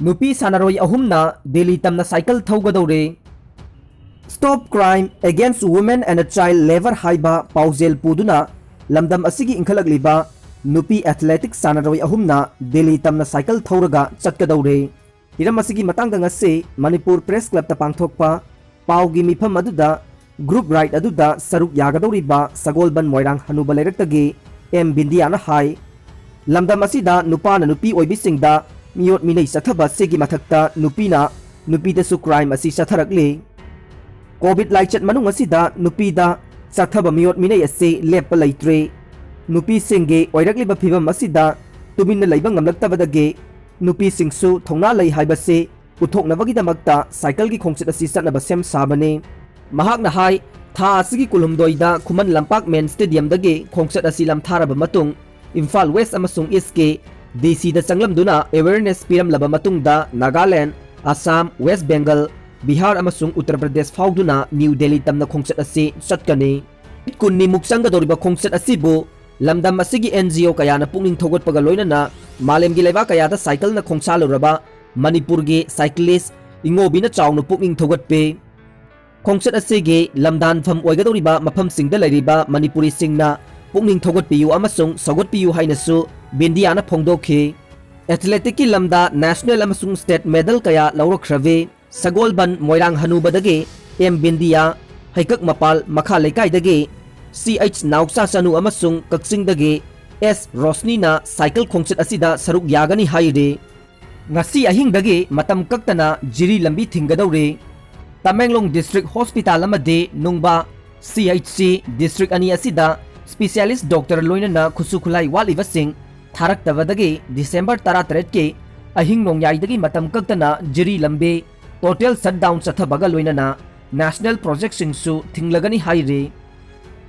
Nupi Sanaroi ahumna Delhi Tamna cycle Thougadouri. Stop crime against women and child labor haiba pausel puduna lamdam asigi inkalagliba Nupi athletic Sanaroi ahumna Delhi Tamna cycle Thouraga Chatkadauri. Hiram asigi matangda ngase Manipur Press Club ta pangthokpa paugi mifam aduda group ride aduda saruk yagadoriba Sagolban Moirang Hanuba Lerektagi M Bindiana Hai lamdam asida nupana nupi oibisingda miyot minay sathaba sigi mathakta nupida su crime asi satharakli COVID laichat manung asida nupida sathaba miyot minay ase lepa laitre nupi singe oirakliba phibam asida tuminna laiba ngamlaktabadage nupi singsu thongna lai haibase uthoknabagidamagta cycle gi khongset asi satnaba sem sabane mahakna hai tha asigi kulhumdoida khuman lampak men stadium dage khongset asi lamtharaba matung Imphal West amasung East ke DC da sanglamduna awareness piram laba matungda Nagaland, Assam, West Bengal, Bihar amasung Uttar Pradesh fauduna New Delhi tamna khongset ase chatkani kunni muksanggadoriba khongset asibu lamdam asigi NGO kayana pungning thogotpaga loinana malemgi leba kayada cycle na khongsaluraba Manipur ge cyclist ingobina chawnu pungning thogotpe khongset asege lamdan pham oigadoriba mafam singda lairiba Manipuri singna pungning thogotpiyu amasung sagotpiyu hainasu Bindiana Phongdokhe Athletic ki lamda national amasung state medal kaya laurokhrave Sagolban Moirang Hanubadage M Bindia Haikak Mapal Makha Leikaidage CH Nauksa Sanu amasung Kaksingdage S Rosni na cycle khongset asida saruk yagani haire ngasi ahingdage matam kaktana jiri lambi thinggadore Tamenglong District Hospital amade nungba CHC District ani asida Specialist Doctor Loinana Khusukhulai Waliva Singh Tharak Tavadagi December 13 ke ahing nongyai matam kaktana jiri lambe total shutdown chathabaga loinana national project singsu thinglagani haire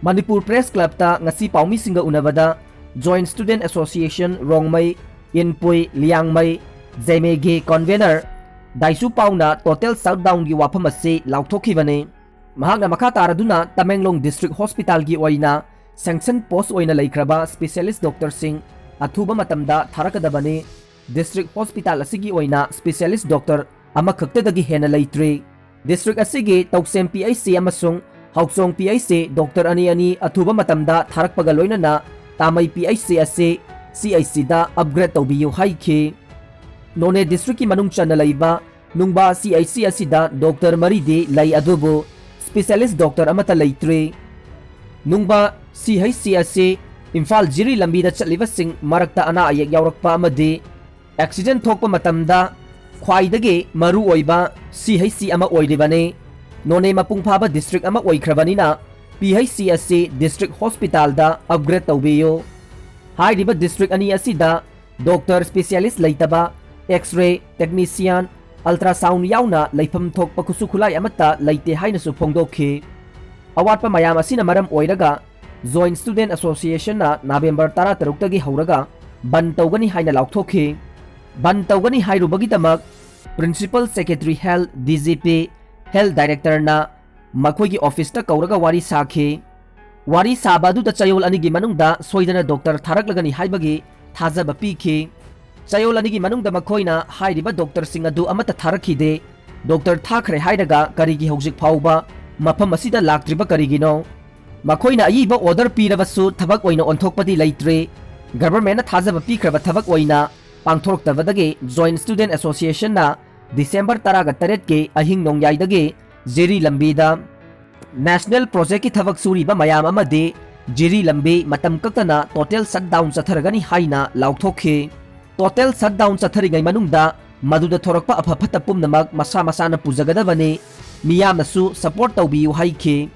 Manipur Press Club ta ngasi paumi singa unabada Joint Student Association Rongmai Inpui Liangmai Jaimege convener Daisu pauna total shutdown gi wafam ase Laothokhre mahakna makha taraduna Tamenglong District Hospital gi oina sanction post oina laikraba specialist doctor sing athuba matamda tharakadabani district hospital asigi oina specialist doctor ama khaktadagi hena laitre district asigi Tauksem PIC amasung Hauksong PIC doctor ani athuba matamda tharakpaga loinana Tamai PIC ase CIC da upgrade tawbiyu haikhe None district ki manung chana laiba nungba CIC asida doctor maride lai adubo specialist doctor amata laitre nungba CIC ase Imphal jiri lambi da chatliba sing marakta ana ayek yaurakpa amade accident thokpa matamda khwaidage maru oiba CIC ama oiribane none mapung phaba district ama oikhrabani PIC ase district hospital da upgrade tawbeyo hairiba district ani asida doctor specialist laitaba x-ray technician ultrasound yauna laifam thokpa kusukhulai amata laite haina su phongdokhe awatpa mayam asina maram oiraga Joint Student Association na November 13 tagi hauraga ban tawgani haina Laothokhre ban tawgani hairubagi damak Principal Secretary Health DGP Health Director na makhoi gi office ta kauraga wari sakhe wari sabadu da chayol ani gi manungda soidana doctor tharaklagani haibagi thajaba pikhe chayol ani gi manungda makhoina hairiba doctor sing adu amata tharakhide Dr. Thakre hairaga karigi hojik phauba mafam asida laktriba karigino Makhoina ayiba order pirabasu thabak oina onthokpati laitre government na thajaba pikraba thabak oina pangthoroktabadage Joint Student Association na December 13 ke ahing nongyai dage jiri lambida national project ki thabak suriba mayam amade jiri lambe matam kaktana total shutdown chatharagani haina Laothokhre total shutdown chatharigai manungda maduda thorakpa aphapata pumnamak masa masana pujagadabane miyamnasu support tawbiyu haikhe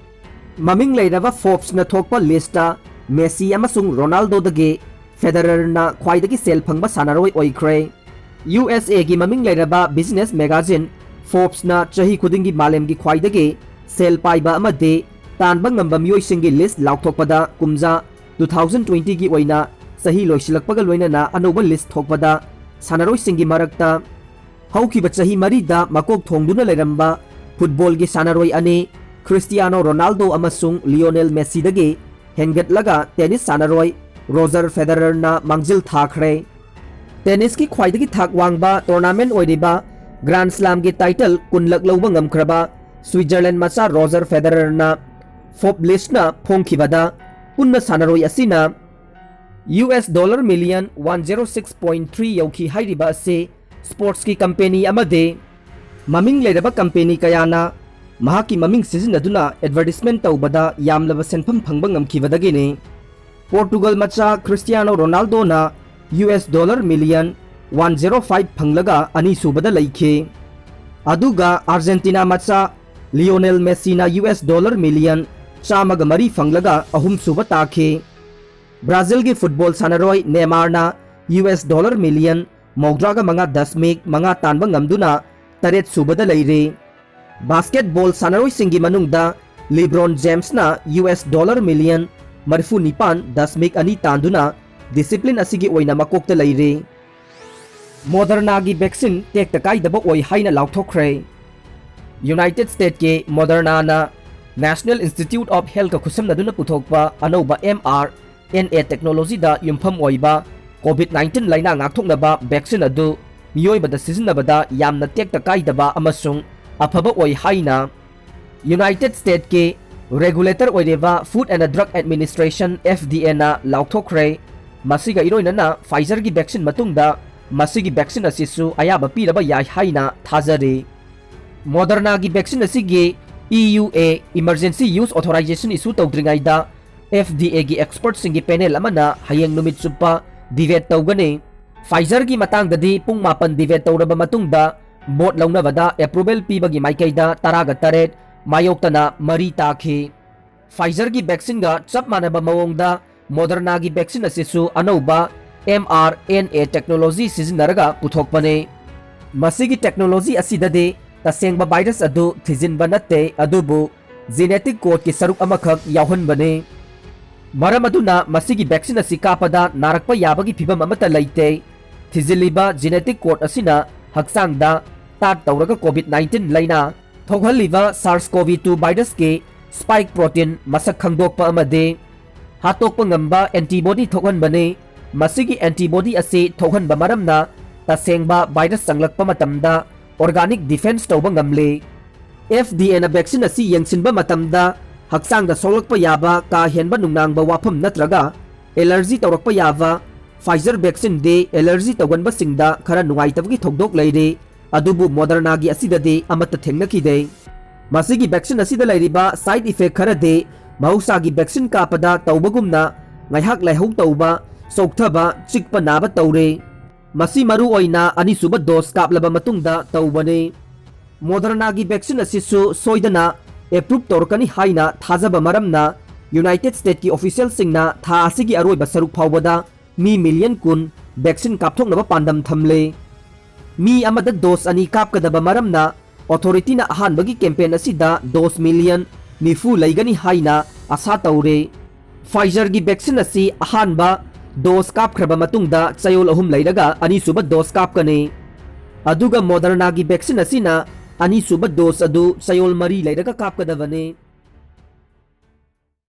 Maming lairaba Forbes na thokpa lista Messi amasung Ronaldo dage Federer na khwaidagi sel phangba Sanaroi oikhre USA gi maming lairaba business magazine Forbes na chahi khudingi malemgi khwaidagi sel paiba amade tanba ngamba miyoi singi list laukthokpada kumja 2020 gi oina sahi loisilakpaga loinana anoba list thokpada Sanaroi singi marakta haukiba chahi marida makok thongduna lairamba football gi Sanaroi ane Cristiano Ronaldo amasung Lionel Messi dage hengat laga tennis Sanaroi Roger Federer na mangjil thakre tennis की ख्वाइदगी थाक वांगबा tournament ओइरिबा grand slam की title कुनलक लौबा ngamkraba Switzerland मचा Roger Federer ना फोप list ना फोंखिबदा पुन्ना सानारोई असिना $1 million 106.3 यौखी हाइरिबा से sports की company अमदे ममिंग लेरबा कंपनी कयाना महाकी ममिंग सिजनदुना एडवर्टाइजमेंट तौबदा यामलबा सेनफम फंगबा ngamkhibadagini पोर्टुगल मचा क्रिस्टियानो रोनाल्डो ना $1 मिलियन 105 फंगलगा अनि सुबदा लैखे अदुगा अर्जेंटीना मचा लियोनेल मेसी ना $1 मिलियन 103 फंगलगा अहुम सुबा ताखे ब्राजील की फुटबॉल सानारोई नेमार ना $1 मिलियन 9.10 तानबा ngamduna तरेत सुबदा लैरे बास्केटबॉल सानारोई सिंगी मनुंगदा लिब्रॉन जेम्स ना $1 मिलियन 49.2 तांदुना डिसिप्लिन असिगी ओइना मकोक्ता लैरे मोडर्ना की वैक्सीन टेक्टा काइदबा ओइ हाइना लाउथोख्रे यूनाइटेड स्टेट के मोडर्ना ना नेशनल इंस्टीट्यूट ऑफ हेल्थ का खुसमनदुना पुथोकपा अनौबा mRNA टेक्नोलॉजी दा युमफम ओइबा कोविड-19 लाइना ngakthoknaba वैक्सीन अदु मियोइबदा सिजनबदा यामना टेक्टा काइदबा अमसुंग अफबा ओइ हाइना यूनाइटेड स्टेट के रेगुलेटर ओइरेबा food and drug administration FDA ना लाउथोख्रे मसिगा इरोइनना फाइजर की वैक्सीन मतुंगदा मसिगी वैक्सीन असिसु अयाबा पीरबा याय हाइना थाजरे मोडर्ना की वैक्सीन असिगे EUA emergency use authorization issue तौद्रिंगाइदा FDA की एक्सपर्ट सिंगी पैनल अमना हयेंग नुमित सुप्पा डिबेट तौगने फाइजर की मतंगददी पुंग मापन डिबेट तौरबा मतुंगदा बोर्ड लौनबदा अप्रूवल पीबगी माइकैदा 38 मायोक्तना मरी ताखे फाइजर की वैक्सीन गा चप मानबा मवोंगदा मोडर्ना की वैक्सीन असिसु अनौबा mRNA टेक्नोलॉजी सिजनरगा पुथोकपने मसिगी टेक्नोलॉजी असिददे तसेंगबा वायरस अदु थिजिनबा नत्ते अदुबु जेनेटिक कोड की सरुक अमखक यावहनबने मरम अदुना मसिगी वैक्सीन असि कापदा नारकपा याबगी फिबम अमता लैते थिजिलिबा जेनेटिक कोड असिना हक्सांगदा ताट तौरगा कोविड-19 लाइना थोगहलिबा SARS-CoV-2 वायरस के स्पाइक प्रोटीन मसक खंगदोकपा अमदे हातोकपा ngamba एंटीबॉडी थोगहनबने मसिगी एंटीबॉडी असे थोगहनबा मरमना तसेंगबा वायरस संगलकपा मतमदा ऑर्गेनिक डिफेंस तौबा ngamle FDA ना वैक्सीन असी यंगसिनबा मतमदा हक्सांगदा सोलकपा याबा का हेनबा नुंगनांगबा वाफम नत्रगा एलर्जी तौरकपा याबा फाइजर वैक्सीन दे एलर्जी तौगनबा सिंगदा खरा नुंगाइतबगी थोगदोक लैरे अदुबु मोडर्ना की असिददे अमत थेंगनखिदे मसिगी वैक्सीन असिदा लैरिबा साइड इफेक्ट खरा दे महौसागी वैक्सीन कापदा तौबगुमना ngaihak laihau tauba सोक्थबा चिकपा नाबा तौरे मसी मरु ओइना अनिसुबा दोस कापलबा मतुंगदा तौबने मोडर्ना की वैक्सीन असिसु सोइदना एप्रूव तौरकनी हाइना थाजबा मरमना यूनाइटेड स्टेट की ऑफिशियल सिंगना था असिगी अरोइबा सरुक फावबदा मी मिलियन कुन वैक्सीन कापथोकनबा पांडम थमले मी अमदा दोस अनि कापकदबा मरमना ऑथोरिटीना अहानबगी कैंपेन असिदा दोस मिलियन निफु लैगनी हाइना आशा तौरे फाइजर की वैक्सीन असी अहानबा दोस कापख्रबा मतुंगदा चयोल अहुम लैरगा अनिसुबा दोस कापकने अदुगा मोडर्ना की वैक्सीन असिना अनिसुबा दोस अदु चयोल मरी लैरगा कापकदबने।